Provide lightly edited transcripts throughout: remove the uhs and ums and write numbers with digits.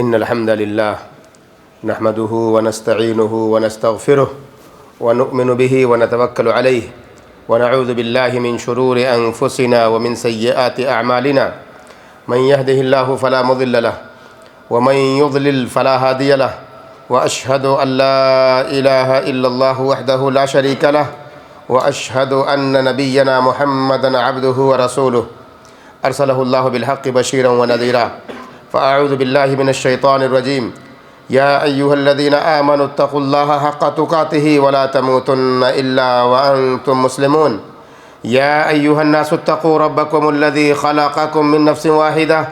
إن الحمد لله نحمده ونستعينه ونستغفره ونؤمن به ونتوكل عليه ونعوذ بالله من شرور أنفسنا ومن سيئات أعمالنا من يهده الله فلا مضل له ومن يضلل فلا هادي له وأشهد أن لا إله إلا الله وحده لا شريك له وأشهد أن نبينا محمدا عبده ورسوله أرسله الله بالحق بشيرا ونذيرا فأعوذ بالله من الشيطان الرجيم يا أيها الذين آمنوا اتقوا الله حق تقاته ولا تموتن إلا وأنتم مسلمون يا أيها الناس اتقوا ربكم الذي خلقكم من نفس واحدة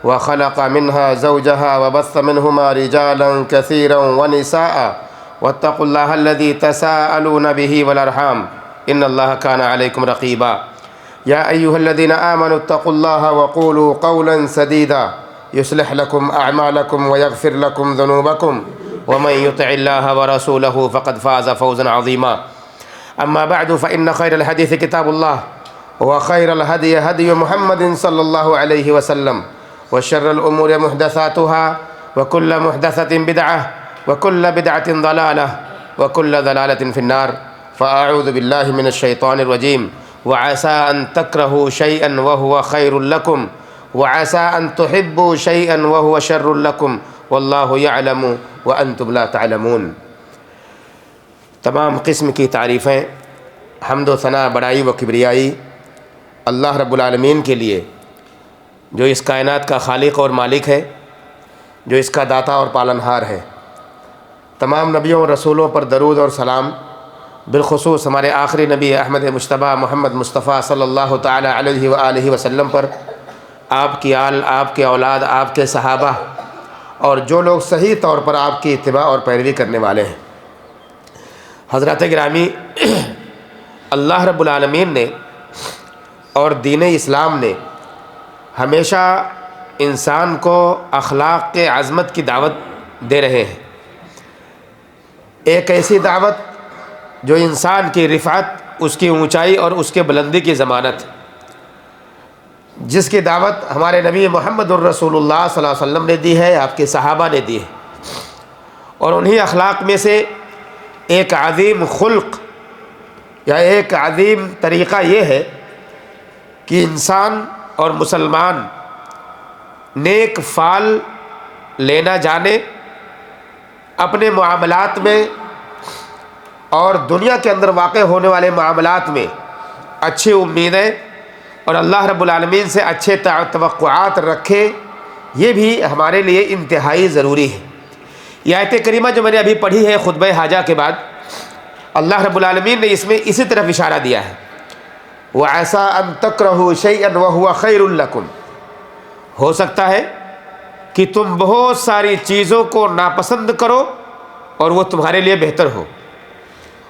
وخلق منها زوجها وبث منهما رجالا كثيرا ونساء واتقوا الله الذي تساءلون به والأرحام إن الله كان عليكم رقيبا يا أيها الذين آمنوا اتقوا الله وقولوا قولا سديدا يصلح لكم أعمالكم ويغفر لكم ذنوبكم ومن يطع الله ورسوله فقد فاز فوزا عظيما أما بعد فإن خير الحديث كتاب الله وخير الهدي هدي محمد صلى الله عليه وسلم وشر الأمور محدثاتها وكل محدثة بدعة وكل بدعة ضلالة وكل ضلالة في النار فأعوذ بالله من الشيطان الرجيم وعسى أن تكرهوا شيئا وهو خير لكم وعسى أن تحبوا شيئا وهو شر لكم والله يعلم وأنتم لا تعلمون۔ تمام قسم کی تعریفیں، حمد و ثنا، بڑائی و کبریائی اللہ رب العالمین کے لیے، جو اس کائنات کا خالق اور مالک ہے، جو اس کا داتا اور پالنہار ہے۔ تمام نبیوں اور رسولوں پر درود اور سلام، بالخصوص ہمارے آخری نبی احمد مجتبیٰ محمد مصطفیٰ صلی اللہ تعالی علیہ وآلہ وسلم پر، آپ کی آل، آپ کے اولاد، آپ کے صحابہ اور جو لوگ صحیح طور پر آپ کی اتباع اور پیروی کرنے والے ہیں۔ حضرات گرامی، اللہ رب العالمین نے اور دین اسلام نے ہمیشہ انسان کو اخلاق کے عظمت کی دعوت دے رہے ہیں، ایک ایسی دعوت جو انسان کی رفعت، اس کی اونچائی اور اس کے بلندی کی ضمانت، جس کی دعوت ہمارے نبی محمد الرسول اللہ صلی اللہ علیہ وسلم نے دی ہے، آپ کے صحابہ نے دی ہے۔ اور انہی اخلاق میں سے ایک عظیم خلق یا ایک عظیم طریقہ یہ ہے کہ انسان اور مسلمان نیک فعل لینا جانے، اپنے معاملات میں اور دنیا کے اندر واقع ہونے والے معاملات میں اچھی امیدیں اور اللہ رب العالمین سے اچھے توقعات رکھے، یہ بھی ہمارے لیے انتہائی ضروری ہے۔ یہ آیت کریمہ جو میں نے ابھی پڑھی ہے خطبہ حاجہ کے بعد، اللہ رب العالمین نے اس میں اسی طرف اشارہ دیا ہے، وَعَسَىٰ أَن تَكْرَهُوا شَيْئًا وَهُوَ خَيْرٌ لَكُمْ، ہو سکتا ہے کہ تم بہت ساری چیزوں کو ناپسند کرو اور وہ تمہارے لیے بہتر ہو۔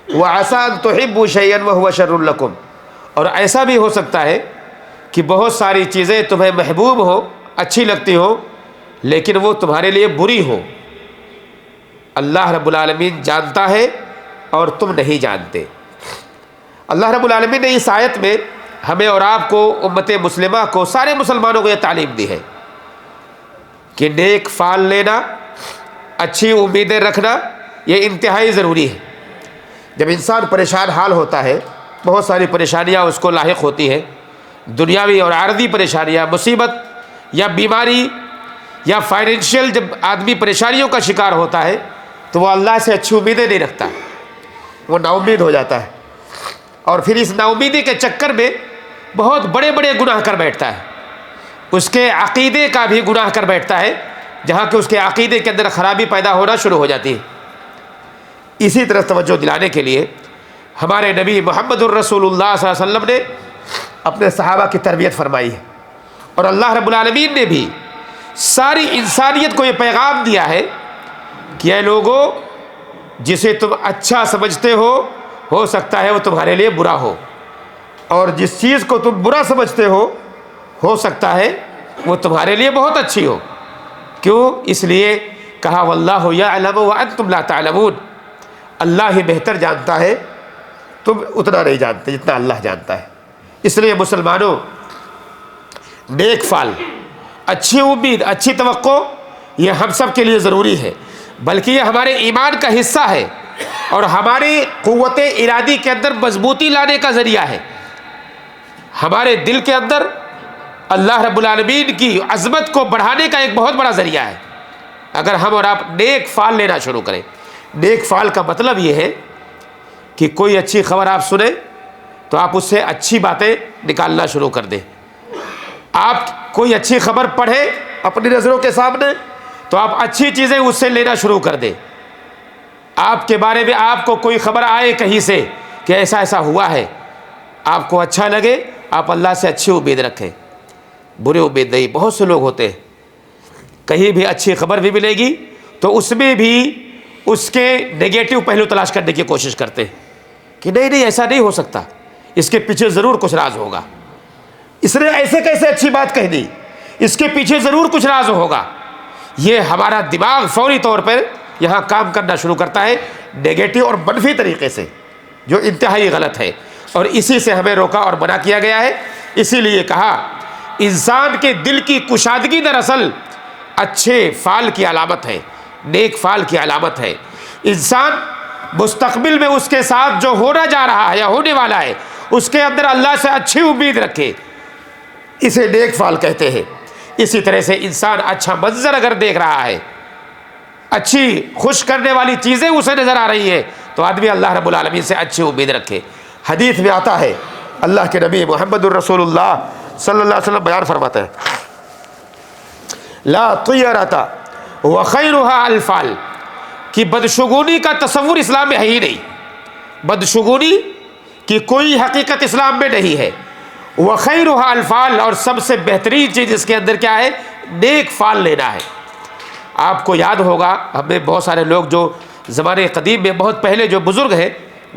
وَعَسَىٰ أَن تُحِبُّوا شَيْئًا وَهُوَ شَرٌّ لَكُمْ، اور ایسا بھی ہو سکتا ہے کہ بہت ساری چیزیں تمہیں محبوب ہو، اچھی لگتی ہو، لیکن وہ تمہارے لیے بری ہو۔ اللہ رب العالمین جانتا ہے اور تم نہیں جانتے۔ اللہ رب العالمین نے اس آیت میں ہمیں اور آپ کو، امت مسلمہ کو، سارے مسلمانوں کو یہ تعلیم دی ہے کہ نیک فعل لینا، اچھی امیدیں رکھنا، یہ انتہائی ضروری ہے۔ جب انسان پریشان حال ہوتا ہے، بہت ساری پریشانیاں اس کو لاحق ہوتی ہیں، دنیاوی اور عارضی پریشانیاں، مصیبت یا بیماری یا فائنینشیل، جب آدمی پریشانیوں کا شکار ہوتا ہے تو وہ اللہ سے اچھی امیدیں نہیں رکھتا، وہ نا امید ہو جاتا ہے، اور پھر اس نا امیدی کے چکر میں بہت بڑے بڑے گناہ کر بیٹھتا ہے، اس کے عقیدے کا بھی گناہ کر بیٹھتا ہے، جہاں کہ اس کے عقیدے کے اندر خرابی پیدا ہونا شروع ہو جاتی ہے۔ اسی طرح توجہ دلانے کے لیے ہمارے نبی محمد الرسول اللہ صلی اللہ علیہ وسلم نے اپنے صحابہ کی تربیت فرمائی ہے، اور اللہ رب العالمین نے بھی ساری انسانیت کو یہ پیغام دیا ہے کہ اے لوگو، جسے تم اچھا سمجھتے ہو سکتا ہے وہ تمہارے لیے برا ہو، اور جس چیز کو تم برا سمجھتے ہو سکتا ہے وہ تمہارے لیے بہت اچھی ہو۔ کیوں؟ اس لیے کہا واللہ یعلم وانتم لا تعلمون، اللہ ہی بہتر جانتا ہے، تم اتنا نہیں جانتے جتنا اللہ جانتا ہے۔ اس لیے مسلمانوں، نیک فعل، اچھی امید، اچھی توقع یہ ہم سب کے لیے ضروری ہے، بلکہ یہ ہمارے ایمان کا حصہ ہے اور ہماری قوت ارادی کے اندر مضبوطی لانے کا ذریعہ ہے، ہمارے دل کے اندر اللہ رب العالمین کی عظمت کو بڑھانے کا ایک بہت بڑا ذریعہ ہے۔ اگر ہم اور آپ نیک فعل لینا شروع کریں، نیک فعل کا مطلب یہ ہے کہ کوئی اچھی خبر آپ سنیں تو آپ اس سے اچھی باتیں نکالنا شروع کر دیں، آپ کوئی اچھی خبر پڑھیں اپنی نظروں کے سامنے تو آپ اچھی چیزیں اس سے لینا شروع کر دیں، آپ کے بارے میں آپ کو کوئی خبر آئے کہیں سے کہ ایسا ایسا ہوا ہے، آپ کو اچھا لگے، آپ اللہ سے اچھی امید رکھیں، بری امید نہیں۔ بہت سے لوگ ہوتے ہیں کہیں بھی اچھی خبر بھی ملے گی تو اس میں بھی اس کے نگیٹو پہلو تلاش کرنے کی کوشش کرتے ہیں کہ نہیں ایسا نہیں ہو سکتا، اس کے پیچھے ضرور کچھ راز ہوگا، اس نے ایسے کیسے اچھی بات کہہ دی، اس کے پیچھے ضرور کچھ راز ہوگا۔ یہ ہمارا دماغ فوری طور پر یہاں کام کرنا شروع کرتا ہے نیگیٹو اور منفی طریقے سے، جو انتہائی غلط ہے، اور اسی سے ہمیں روکا اور منع کیا گیا ہے۔ اسی لیے کہا انسان کے دل کی کشادگی دراصل اچھے فعل کی علامت ہے، نیک فعل کی علامت ہے۔ انسان مستقبل میں اس کے ساتھ جو ہونا جا رہا ہے یا ہونے والا ہے اس کے اندر اللہ سے اچھی امید رکھے، اسے نیک فعل کہتے ہیں۔ اسی طرح سے انسان اچھا منظر اگر دیکھ رہا ہے، اچھی خوش کرنے والی چیزیں اسے نظر آ رہی ہے تو آدمی اللہ رب العالمین سے اچھی امید رکھے۔ حدیث میں آتا ہے، اللہ کے نبی محمد الرسول اللہ صلی اللہ علیہ وسلم بیان فرماتے ہیں، لا طیرۃ وخیرها الفعل، کہ بدشگونی کا تصور اسلام میں ہے ہی نہیں، بدشگونی کی کوئی حقیقت اسلام میں نہیں ہے۔ وخیرها الفعل، اور سب سے بہترین چیز اس کے اندر کیا ہے؟ نیک فعل لینا ہے۔ آپ کو یاد ہوگا ہمیں بہت سارے لوگ جو زمانے قدیم میں بہت پہلے جو بزرگ ہیں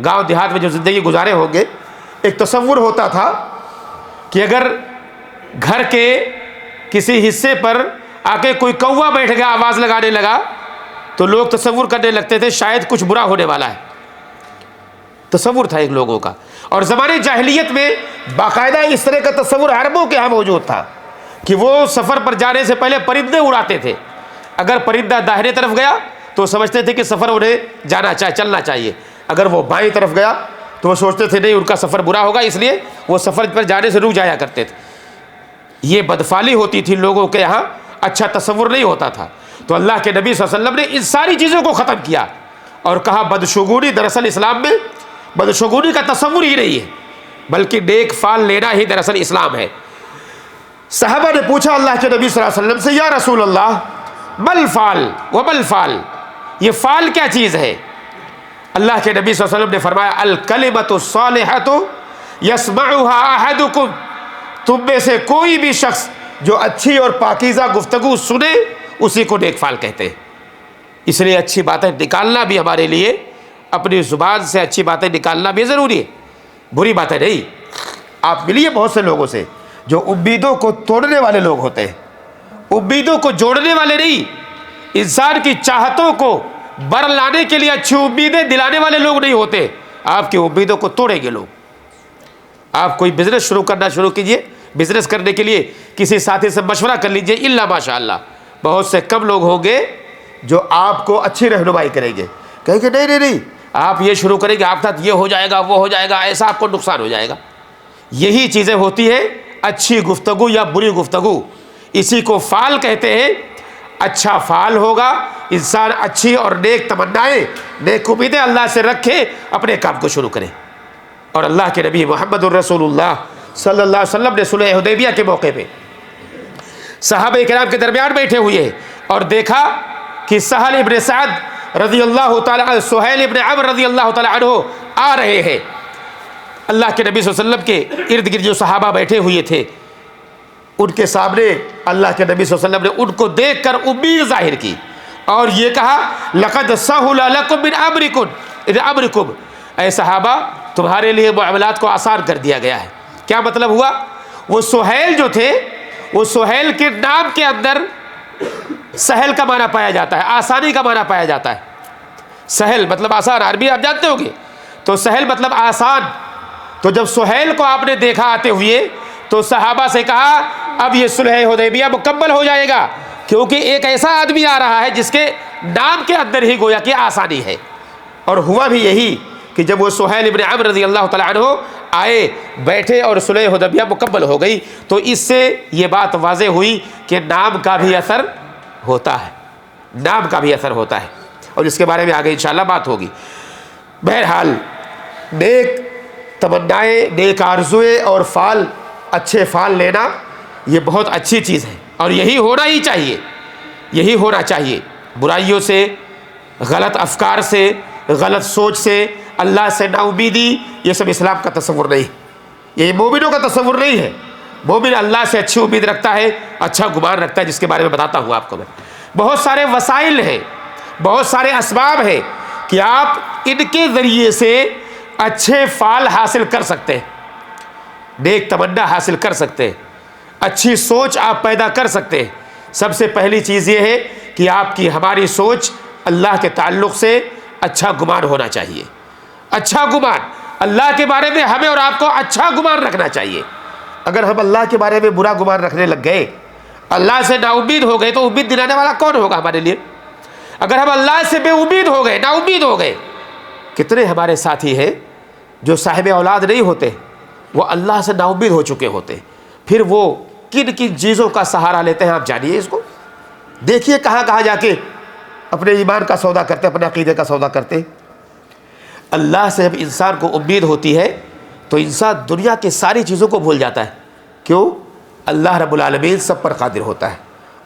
گاؤں دیہات میں جو زندگی گزارے ہوں گے، ایک تصور ہوتا تھا کہ اگر گھر کے کسی حصے پر آ کے کوئی کوا بیٹھ گیا آواز لگانے لگا تو لوگ تصور کرنے لگتے تھے شاید کچھ برا ہونے والا ہے، تصور تھا ایک لوگوں کا۔ اور زمانے جاہلیت میں باقاعدہ اس طرح کا تصور عربوں کے ہاں موجود تھا کہ وہ سفر پر جانے سے پہلے پرندے اڑاتے تھے، اگر پرندہ داہنے طرف گیا تو سمجھتے تھے کہ سفر انہیں چلنا چاہیے، اگر وہ بائیں طرف گیا تو وہ سوچتے تھے نہیں ان کا سفر برا ہوگا، اس لیے وہ سفر پر جانے سے رک جایا کرتے تھے۔ یہ بدفعلی ہوتی تھی لوگوں کے یہاں، اچھا تصور نہیں ہوتا تھا۔ تو اللہ کے نبی صلی اللہ علیہ وسلم نے ان ساری چیزوں کو ختم کیا اور کہا بدشگونی دراصل اسلام میں بدشگونی کا تصور ہی نہیں ہے، بلکہ نیک فعل لینا ہی دراصل اسلام ہے۔ صحابہ نے پوچھا اللہ کے نبی صلی اللہ علیہ وسلم سے، یا رسول اللہ مل فعل و مل فعل، یہ فعل کیا چیز ہے؟ اللہ کے نبی صلی اللہ علیہ وسلم نے فرمایا الکلمۃ الصالحۃ یسمعها احدکم، تم میں سے کوئی بھی شخص جو اچھی اور پاکیزہ گفتگو سنے اسی کو نیک فعل کہتے ہیں۔ اس لیے اچھی باتیں نکالنا بھی ہمارے لیے، اپنی زبان سے اچھی باتیں نکالنا بھی ضروری ہے، بری باتیں نہیں۔ آپ ملیے بہت سے لوگوں سے جو امیدوں کو توڑنے والے لوگ ہوتے ہیں، امیدوں کو جوڑنے والے نہیں، انسان کی چاہتوں کو بر لانے کے لیے اچھی امیدیں دلانے والے لوگ نہیں ہوتے، آپ کی امیدوں کو توڑیں گے لوگ۔ آپ کوئی بزنس شروع کیجئے، بزنس کرنے کے لیے کسی ساتھی سے مشورہ کر لیجئے، الا ماشاء اللہ بہت سے کم لوگ ہوں گے جو آپ کو اچھی رہنمائی کریں گے، کہیں کہ نہیں آپ یہ شروع کریں گے، آپ کے ساتھ یہ ہو جائے گا وہ ہو جائے گا، ایسا آپ کو نقصان ہو جائے گا۔ یہی چیزیں ہوتی ہیں اچھی گفتگو یا بری گفتگو، اسی کو فعل کہتے ہیں۔ اچھا فعل ہوگا، انسان اچھی اور نیک تمنائیں نیک امیدیں اللہ سے رکھے، اپنے کام کو شروع کرے۔ اور اللہ کے نبی محمد الرسول اللہ صلی اللہ علیہ وسلم نے صلح حدیبیہ کے موقع پہ صحابہ کرام کے درمیان بیٹھے ہوئے اور دیکھا کہ سہل ابن سعد رضی اللہ تعالیٰ عنہ، سہیل ابن عمر رضی اللہ تعالیٰ عنہ آ رہے ہیں۔ اللہ کے نبی صلی اللہ علیہ وسلم کے ارد گرد جو صحابہ بیٹھے ہوئے تھے ان کے سامنے اللہ کے نبی صلی اللہ علیہ وسلم نے ان کو دیکھ کر امید ظاہر کی اور یہ کہا لقد سہل لکم من امرکم، اے صحابہ تمہارے لیے معاملات کو آسان کر دیا گیا ہے۔ کیا مطلب ہوا؟ وہ سہیل جو تھے، وہ سہیل کے نام کے اندر سہل کا معنی پایا جاتا ہے، آسانی کا معنی پایا جاتا ہے۔ سہل مطلب آسان، عربی آپ جانتے ہوں گے، تو سہل مطلب آسان۔ تو جب سہیل کو آپ نے دیکھا آتے ہوئے تو صحابہ سے کہا اب یہ صلح حدیبیہ مکمل ہو جائے گا، کیونکہ ایک ایسا آدمی آ رہا ہے جس کے نام کے اندر ہی گویا کہ آسانی ہے. اور ہوا بھی یہی کہ جب وہ سہیل ابن عمرو رضی اللہ تعالیٰ عنہ آئے, بیٹھے اور صلح حدیبیہ مکمل ہو گئی, تو اس سے یہ بات واضح ہوئی کہ نام کا بھی اثر ہوتا ہے, نام کا بھی اثر ہوتا ہے, اور اس کے بارے میں آگے انشاءاللہ بات ہوگی. بہرحال نیک تمنائیں, نیک آرزوئیں اور فال, اچھے فال لینا یہ بہت اچھی چیز ہے, اور یہی ہونا ہی چاہیے, یہی ہونا چاہیے. برائیوں سے, غلط افکار سے, غلط سوچ سے, اللہ سے نا امیدی, یہ سب اسلام کا تصور نہیں, یہ مومنوں کا تصور نہیں ہے. مومن اللہ سے اچھی امید رکھتا ہے, اچھا گمان رکھتا ہے, جس کے بارے میں بتاتا ہوں آپ کو میں. بہت سارے وسائل ہیں, بہت سارے اسباب ہیں کہ آپ ان کے ذریعے سے اچھے فال حاصل کر سکتے ہیں, نیک تمنا حاصل کر سکتے ہیں, اچھی سوچ آپ پیدا کر سکتے ہیں. سب سے پہلی چیز یہ ہے کہ آپ کی, ہماری سوچ اللہ کے تعلق سے اچھا گمان ہونا چاہیے. اچھا گمان, اللہ کے بارے میں ہمیں اور آپ کو اچھا گمان رکھنا چاہیے. اگر ہم اللہ کے بارے میں برا گمان رکھنے لگ گئے, اللہ سے نا امید ہو گئے, تو امید دلانے والا کون ہوگا ہمارے لیے؟ اگر ہم اللہ سے بے امید ہو گئے, نا امید ہو گئے, کتنے ہمارے ساتھی ہیں جو صاحب اولاد نہیں ہوتے, وہ اللہ سے نا امید ہو چکے ہوتے, پھر وہ کن کن چیزوں کا سہارا لیتے ہیں آپ جانیے اس کو. دیکھیے کہاں کہاں جا کے اپنے ایمان کا سودا کرتے, اپنے عقیدے کا سودا کرتے. اللہ سے جب انسان کو امید ہوتی ہے تو انسان دنیا کی ساری چیزوں کو بھول جاتا ہے. کیوں؟ اللہ رب العالمین سب پر قادر ہوتا ہے,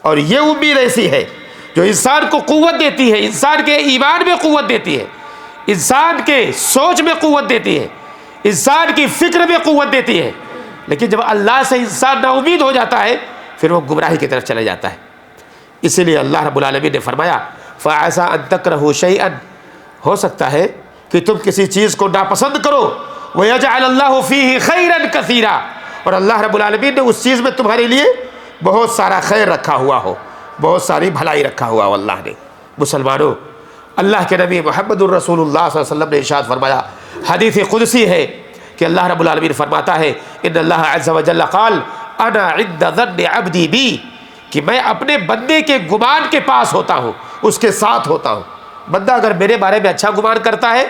اور یہ امید ایسی ہے جو انسان کو قوت دیتی ہے, انسان کے ایمان میں قوت دیتی ہے, انسان کے سوچ میں قوت دیتی ہے, انسان کی فکر میں قوت دیتی ہے. لیکن جب اللہ سے انسان نا امید ہو جاتا ہے, پھر وہ گمراہی کی طرف چلا جاتا ہے. اسی لیے اللہ رب العالمین نے فرمایا فَعَسَىٰ أَن تَكْرَهُوا شَيْئًا, ہو سکتا ہے کہ تم کسی چیز کو ناپسند کرو, وَيَجْعَلَ اللَّهُ فِيهِ خَيْرًا كَثِيرًا, اور اللہ رب العالمین نے اس چیز میں تمہارے لیے بہت سارا خیر رکھا ہوا ہو, بہت ساری بھلائی رکھا ہوا ہو اللہ نے. مسلمانوں, اللہ کے نبی محمد الرسول اللہ صلی اللہ علیہ وسلم نے ارشاد فرمایا, حدیث قدسی ہے کہ اللہ رب العالمین فرماتا ہے ان اللہ عز وجل قال انا عند ظن عبدی بی, کہ میں اپنے بندے کے گمان کے پاس ہوتا ہوں, اس کے ساتھ ہوتا ہوں. بندہ اگر میرے بارے میں اچھا گمان کرتا ہے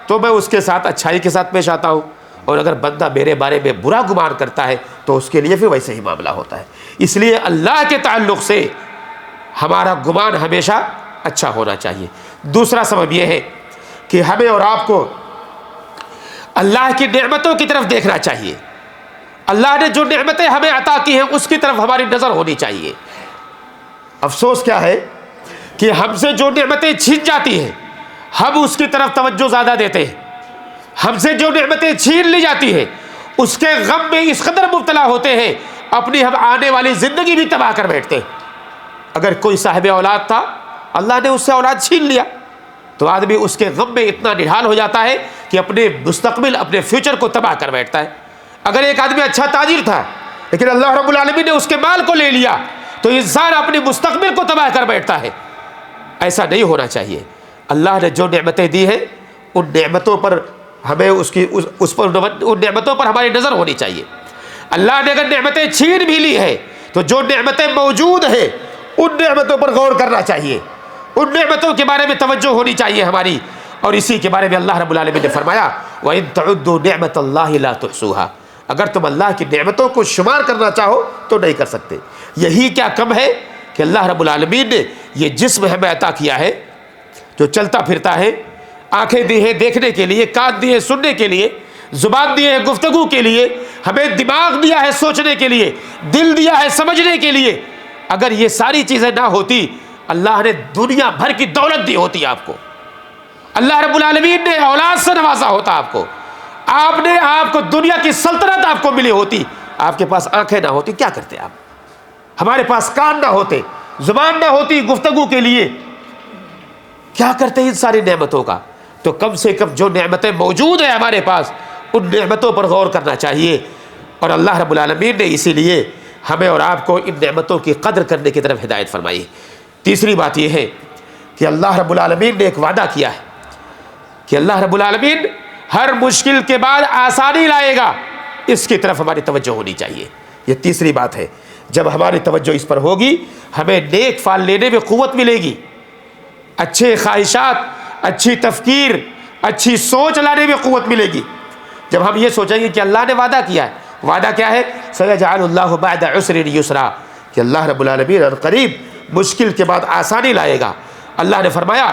تو میں اس کے ساتھ اچھائی کے ساتھ پیش آتا ہوں, اور اگر بندہ میرے بارے میں برا گمان کرتا ہے تو اس کے لیے پھر ویسے ہی معاملہ ہوتا ہے. اس لیے اللہ کے تعلق سے ہمارا گمان ہمیشہ اچھا ہونا چاہیے. دوسرا سبب یہ ہے کہ ہمیں اور آپ کو اللہ کی نعمتوں کی طرف دیکھنا چاہیے. اللہ نے جو نعمتیں ہمیں عطا کی ہیں اس کی طرف ہماری نظر ہونی چاہیے. افسوس کیا ہے کہ ہم سے جو نعمتیں چھین جاتی ہیں ہم اس کی طرف توجہ زیادہ دیتے ہیں, ہم سے جو نعمتیں چھین لی جاتی ہیں اس کے غم میں اس قدر مبتلا ہوتے ہیں, اپنی ہم آنے والی زندگی بھی تباہ کر بیٹھتے ہیں. اگر کوئی صاحب اولاد تھا, اللہ نے اس سے اولاد چھین لیا, تو آدمی اس کے غم میں اتنا نڈھال ہو جاتا ہے کہ اپنے مستقبل, اپنے فیوچر کو تباہ کر بیٹھتا ہے. اگر ایک آدمی اچھا تاجر تھا لیکن اللہ رب العالمین نے اس کے مال کو لے لیا تو انسان اپنے مستقبل کو تباہ کر بیٹھتا ہے. ایسا نہیں ہونا چاہیے. اللہ نے جو نعمتیں دی ہیں ان نعمتوں پر ہمیں ان نعمتوں پر ہماری نظر ہونی چاہیے. اللہ نے اگر نعمتیں چھین بھی لی ہے تو جو نعمتیں موجود ہیں ان نعمتوں پر غور کرنا چاہیے, ان نعمتوں کے بارے میں توجہ ہونی چاہیے ہماری. اور اسی کے بارے میں اللہ رب العالمین نے فرمایا وَإِن تَعُدُّوا نِعْمَةَ اللَّهِ لَا تُحْصُوهَا, اگر تم اللہ کی نعمتوں کو شمار کرنا چاہو تو نہیں کر سکتے. یہی کیا کم ہے کہ اللہ رب العالمین نے یہ جسم ہمیں عطا کیا ہے جو چلتا پھرتا ہے, آنکھیں دی ہیں دیکھنے کے لیے, کان دیے سننے کے لیے, زبان دی ہے گفتگو کے لیے, ہمیں دماغ دیا ہے سوچنے کے لیے, دل دیا ہے سمجھنے کے لیے. اگر یہ ساری چیزیں نہ ہوتی, اللہ نے دنیا بھر کی دولت دی ہوتی آپ کو, اللہ رب العالمین نے اولاد سے نوازا ہوتا آپ کو, آپ کو دنیا کی سلطنت آپ کو ملی ہوتی, آپ کے پاس آنکھیں نہ ہوتی کیا کرتے آپ, ہمارے پاس کان نہ ہوتے, زبان نہ ہوتی گفتگو کے لیے, کیا کرتے ان ساری نعمتوں کا. تو کم سے کم جو نعمتیں موجود ہیں ہمارے پاس ان نعمتوں پر غور کرنا چاہیے. اور اللہ رب العالمین نے اسی لیے ہمیں اور آپ کو ان نعمتوں کی قدر کرنے کی طرف ہدایت فرمائی. تیسری بات یہ ہے کہ اللہ رب العالمین نے ایک وعدہ کیا ہے کہ اللہ رب العالمین ہر مشکل کے بعد آسانی لائے گا, اس کی طرف ہماری توجہ ہونی چاہیے. یہ تیسری بات ہے. جب ہماری توجہ اس پر ہوگی ہمیں نیک فال لینے میں قوت ملے گی، اچھے خواہشات، اچھی تفکیر، اچھی سوچ لانے میں قوت ملے گی۔ جب ہم یہ سوچیں گے کہ اللہ نے وعدہ کیا ہے، وعدہ کیا ہے؟ سَيَجْعَلُ اللَّهُ بَعْدَ عُسْرٍ يُسْرًا، کہ اللہ رب العالمین اور قریب مشکل کے بعد آسانی لائے گا۔ اللہ نے فرمایا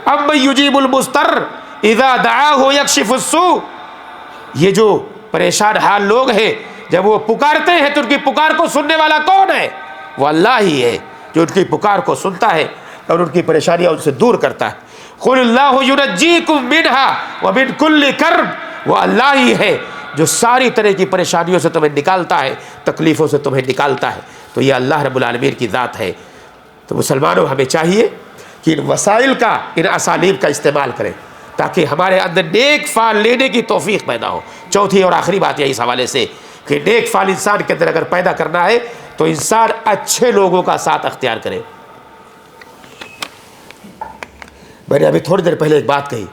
أَمَّن يُجِيبُ الْمُضْطَرَّ إِذَا دَعَاهُ يَكْشِفُ السُّوءَ، یہ جو پریشان حال لوگ ہیں جب وہ پکارتے ہیں تو ان کی پکار کو سننے والا کون ہے؟ وہ اللہ ہی ہے جو ان کی پکار کو سنتا ہے اور ان کی پریشانیاں ان سے دور کرتا ہے۔ قُلِ اللَّهُ يُنَجِّيكُم مِّنْهَا وَمِن كُلِّ كَرْبٍ، وہ اللہ ہی ہے جو ساری طرح کی پریشانیوں سے تمہیں نکالتا ہے، تکلیفوں سے تمہیں نکالتا ہے۔ تو یہ اللہ رب العالمین کی ذات ہے۔ تو مسلمانوں ہمیں چاہیے کہ ان وسائل کا، ان اسالیب کا استعمال کریں تاکہ ہمارے اندر نیک فعل لینے کی توفیق پیدا ہو۔ چوتھی اور آخری بات ہے اس حوالے سے کہ نیک فعل انسان کے اندر اگر پیدا کرنا ہے تو انسان اچھے لوگوں کا ساتھ اختیار کرے۔ میں نے ابھی تھوڑی دیر پہلے ایک بات کہی،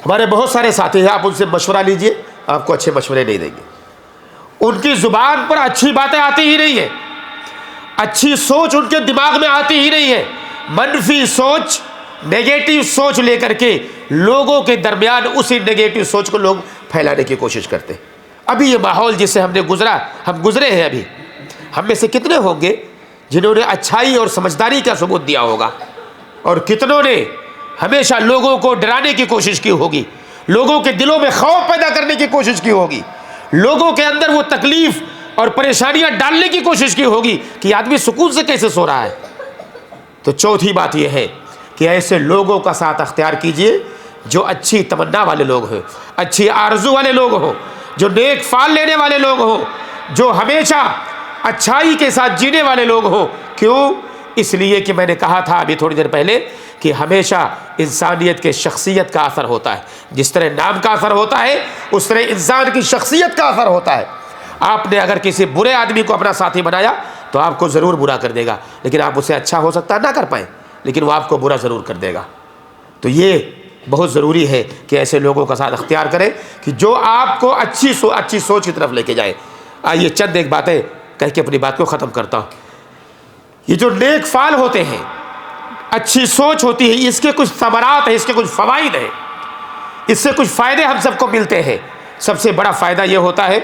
ہمارے بہت سارے ساتھی ہیں، آپ ان سے مشورہ لیجئے، آپ کو اچھے مشورے نہیں دیں گے۔ ان کی زبان پر اچھی باتیں آتی ہی نہیں ہیں، اچھی سوچ ان کے دماغ میں آتی ہی نہیں ہے، منفی سوچ، نیگیٹو سوچ لے کر کے لوگوں کے درمیان اسی نیگیٹو سوچ کو لوگ پھیلانے کی کوشش کرتے ہیں۔ ابھی یہ ماحول جس سے ہم گزرے ہیں، ابھی ہم میں سے کتنے ہوں گے جنہوں نے اچھائی اور سمجھداری کا ثبوت دیا ہوگا، اور کتنوں نے ہمیشہ لوگوں کو ڈرانے کی کوشش کی ہوگی، لوگوں کے دلوں میں خوف پیدا کرنے کی کوشش کی ہوگی، لوگوں کے اندر وہ تکلیف اور پریشانیاں ڈالنے کی کوشش کی ہوگی کہ آدمی سکون سے کیسے سو رہا ہے۔ تو چوتھی بات یہ ہے کہ ایسے لوگوں کا ساتھ اختیار کیجئے جو اچھی تمنا والے لوگ ہیں، اچھی آرزو والے لوگ ہوں، جو نیک فعل لینے والے لوگ ہوں، جو ہمیشہ اچھائی کے ساتھ جینے والے لوگ ہوں۔ کیوں؟ اس لیے کہ میں نے کہا تھا ابھی تھوڑی دیر پہلے کہ ہمیشہ انسانیت کے شخصیت کا اثر ہوتا ہے، جس طرح نام کا اثر ہوتا ہے اس طرح انسان کی شخصیت کا اثر ہوتا ہے۔ آپ نے اگر کسی برے آدمی کو اپنا ساتھی بنایا تو آپ کو ضرور برا کر دے گا، لیکن آپ اسے اچھا ہو سکتا ہے نہ کر پائیں، لیکن وہ آپ کو برا ضرور کر دے گا۔ تو یہ بہت ضروری ہے کہ ایسے لوگوں کا ساتھ اختیار کریں کہ جو آپ کو اچھی سوچ کی طرف لے کے جائیں۔ آئیے چند ایک باتیں کہہ کے اپنی بات کو ختم کرتا ہوں۔ یہ جو نیک فعال ہوتے ہیں، اچھی سوچ ہوتی ہے، اس کے کچھ ثمرات ہیں، اس کے کچھ فوائد ہیں، اس سے کچھ فائدے ہم سب کو ملتے ہیں۔ سب سے بڑا فائدہ یہ ہوتا ہے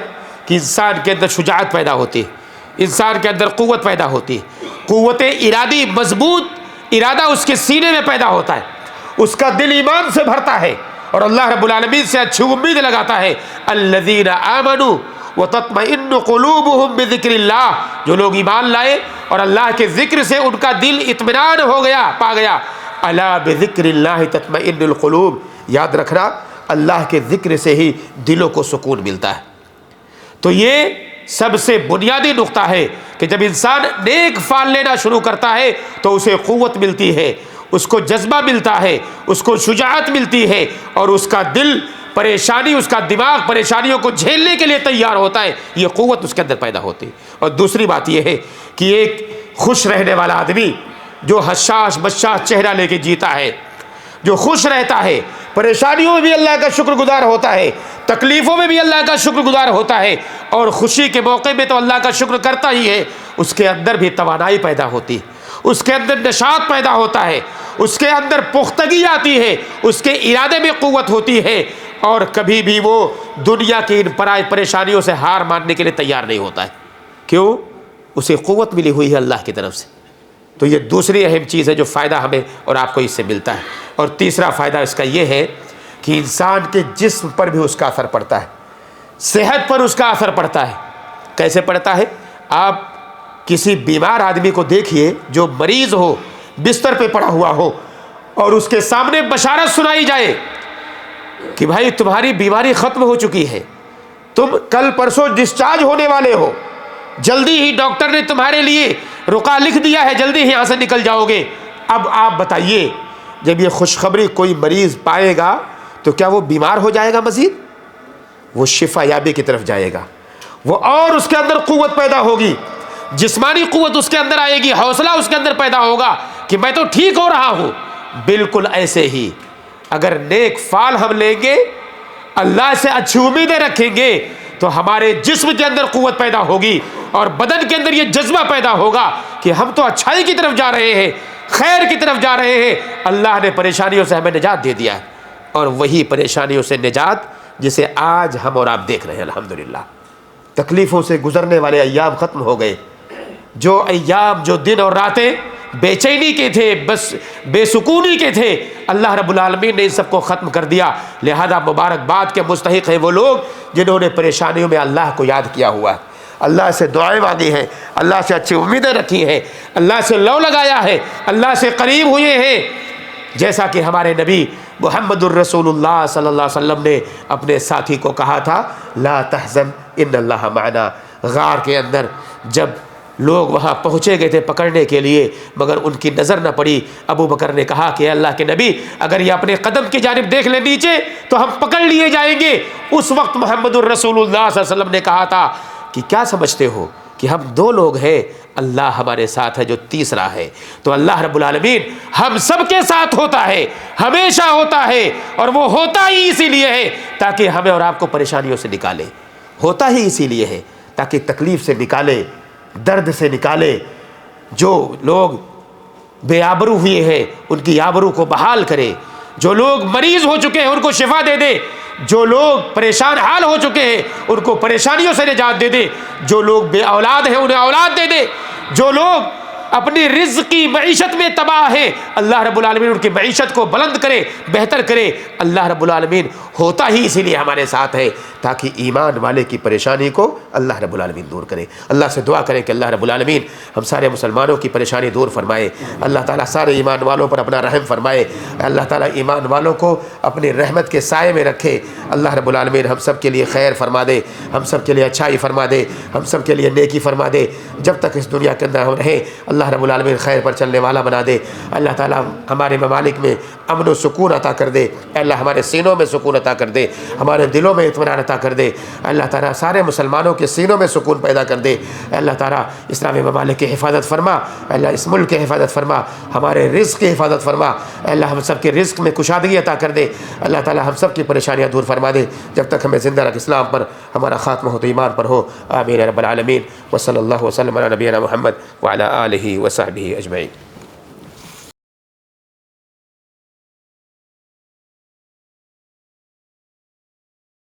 کہ انسان کے اندر شجاعت پیدا ہوتی ہے، انسان کے اندر قوت پیدا ہوتی ہے، قوت ارادی، مضبوط ارادہ اس کے سینے میں پیدا ہوتا ہے، اس کا دل ایمان سے بھرتا ہے اور اللہ رب العالمین سے اچھی امید لگاتا ہے۔ الذین آمنوا وتطمئن قلوبهم بذکر اللہ، جو لوگ ایمان لائے اور اللہ کے ذکر سے ان کا دل اطمینان ہو گیا، پا گیا۔ الا بذکر اللہ تطمئن القلوب، یاد رکھنا اللہ کے ذکر سے ہی دلوں کو سکون ملتا ہے۔ تو یہ سب سے بنیادی نقطہ ہے کہ جب انسان نیک فعل لینا شروع کرتا ہے تو اسے قوت ملتی ہے، اس کو جذبہ ملتا ہے، اس کو شجاعت ملتی ہے، اور اس کا دل اس کا دماغ پریشانیوں کو جھیلنے کے لیے تیار ہوتا ہے، یہ قوت اس کے اندر پیدا ہوتی ہے۔ اور دوسری بات یہ ہے کہ ایک خوش رہنے والا آدمی جو حشاش بشاش چہرہ لے کے جیتا ہے، جو خوش رہتا ہے، پریشانیوں میں بھی اللہ کا شکر گزار ہوتا ہے، تکلیفوں میں بھی اللہ کا شکر گزار ہوتا ہے، اور خوشی کے موقع میں تو اللہ کا شکر کرتا ہی ہے، اس کے اندر بھی توانائی پیدا ہوتی ہے، اس کے اندر نشاط پیدا ہوتا ہے، اس کے اندر پختگی آتی ہے، اس کے ارادے میں قوت ہوتی ہے، اور کبھی بھی وہ دنیا کی ان پریشانیوں سے ہار ماننے کے لیے تیار نہیں ہوتا ہے۔ کیوں؟ اسے قوت ملی ہوئی ہے اللہ کی طرف سے۔ تو یہ دوسری اہم چیز ہے جو فائدہ ہمیں اور آپ کو اس سے ملتا ہے۔ اور تیسرا فائدہ اس کا یہ ہے کہ انسان کے جسم پر بھی اس کا اثر پڑتا ہے، صحت پر اس کا اثر پڑتا ہے۔ کیسے پڑتا ہے؟ آپ کسی بیمار آدمی کو دیکھیے جو مریض ہو، بستر پہ پڑا ہوا ہو، اور اس کے سامنے بشارت سنائی جائے کہ بھائی تمہاری بیماری ختم ہو چکی ہے، تم کل پرسوں ڈسچارج ہونے والے ہو، جلدی ہی ڈاکٹر نے تمہارے لیے رقع لکھ دیا ہے، جلدی ہی یہاں سے نکل جاؤ گے۔ اب آپ بتائیے جب یہ خوشخبری کوئی مریض پائے گا تو کیا وہ بیمار ہو جائے گا؟ مزید وہ شفا یابی کی طرف جائے گا، وہ اور اس کے اندر قوت پیدا ہوگی، جسمانی قوت اس کے اندر آئے گی، حوصلہ اس کے اندر پیدا ہوگا کہ میں تو ٹھیک ہو رہا ہوں۔ بالکل ایسے ہی اگر نیک فعل ہم لیں گے، اللہ سے اچھی امیدیں رکھیں گے، تو ہمارے جسم کے اندر قوت پیدا ہوگی اور بدن کے اندر یہ جذبہ پیدا ہوگا کہ ہم تو اچھائی کی طرف جا رہے ہیں، خیر کی طرف جا رہے ہیں، اللہ نے پریشانیوں سے ہمیں نجات دے دیا ہے۔ اور وہی پریشانیوں سے نجات جسے آج ہم اور آپ دیکھ رہے ہیں الحمدللہ۔ تکلیفوں سے گزرنے والے ایام ختم ہو گئے، جو ایام، جو دن اور راتیں بے چینی کے تھے، بس بے سکونی کے تھے، اللہ رب العالمین نے ان سب کو ختم کر دیا۔ لہذا مبارکباد کے مستحق ہیں وہ لوگ جنہوں نے پریشانیوں میں اللہ کو یاد کیا ہوا ہے، اللہ سے دعائیں مانگی ہیں، اللہ سے اچھی امیدیں رکھی ہیں، اللہ سے لو لگایا ہے، اللہ سے قریب ہوئے ہیں، جیسا کہ ہمارے نبی محمد الرسول اللہ صلی اللہ علیہ وسلم نے اپنے ساتھی کو کہا تھا، لا تحزن ان اللہ معنا۔ غار کے اندر جب لوگ وہاں پہنچے گئے تھے پکڑنے کے لیے، مگر ان کی نظر نہ پڑی، ابو بکر نے کہا کہ اللہ کے نبی اگر یہ اپنے قدم کی جانب دیکھ لیں نیچے تو ہم پکڑ لیے جائیں گے۔ اس وقت محمد الرسول اللہ صلی اللہ علیہ وسلم نے کہا تھا کہ کیا سمجھتے ہو کہ ہم دو لوگ ہیں، اللہ ہمارے ساتھ ہے جو تیسرا ہے۔ تو اللہ رب العالمین ہم سب کے ساتھ ہوتا ہے، ہمیشہ ہوتا ہے، اور وہ ہوتا ہی اسی لیے ہے تاکہ ہمیں اور آپ کو پریشانیوں سے نکالے، ہوتا ہی اسی لیے ہے تاکہ تکلیف سے نکالے، درد سے نکالے۔ جو لوگ بے آبرو ہوئے ہیں ان کی آبرو کو بحال کرے، جو لوگ مریض ہو چکے ہیں ان کو شفا دے دے، جو لوگ پریشان حال ہو چکے ہیں ان کو پریشانیوں سے نجات دے دے، جو لوگ بے اولاد ہیں انہیں اولاد دے دے، جو لوگ اپنی رزق کی معیشت میں تباہ ہے اللہ رب العالمین ان کی معیشت کو بلند کرے، بہتر کرے۔ اللہ رب العالمین ہوتا ہی اسی لیے ہمارے ساتھ ہے تاکہ ایمان والے کی پریشانی کو اللہ رب العالمین دور کرے۔ اللہ سے دعا کریں کہ اللہ رب العالمین ہم سارے مسلمانوں کی پریشانی دور فرمائے، اللہ تعالیٰ سارے ایمان والوں پر اپنا رحم فرمائے، اللہ تعالیٰ ایمان والوں کو اپنی رحمت کے سائے میں رکھے۔ اللہ رب العالمین ہم سب کے لیے خیر فرما دے، ہم سب کے لیے اچھائی فرما دے، ہم سب کے لیے نیکی فرما دے۔ جب تک اس دنیا کے اندر ہم رہیں اللہ رب العالمین خیر پر چلنے والا بنا دے۔ اللہ تعالیٰ ہمارے ممالک میں امن و سکون عطا کر دے، اللہ ہمارے سینوں میں سکون عطا کر دے، ہمارے دلوں میں اطمینان عطا کر دے۔ اللہ تعالیٰ سارے مسلمانوں کے سینوں میں سکون پیدا کر دے۔ اللہ تعالیٰ اسلامی ممالک کی حفاظت فرما، اللہ اس ملک کی حفاظت فرما، ہمارے رزق کی حفاظت فرما، اللہ ہم سب کے رزق میں کشادگی عطا کر دے۔ اللہ تعالیٰ ہم سب کی پریشانیاں دور فرما دے، جب تک ہمیں زندہ رکھ اسلام پر، ہمارا خاتمہ ہو تو ایمان پر ہو۔ آمین رب العالمین۔ وصلی اللہ وسلم علی نبینا محمد وعلی آلہ وصحبہ اجمعین۔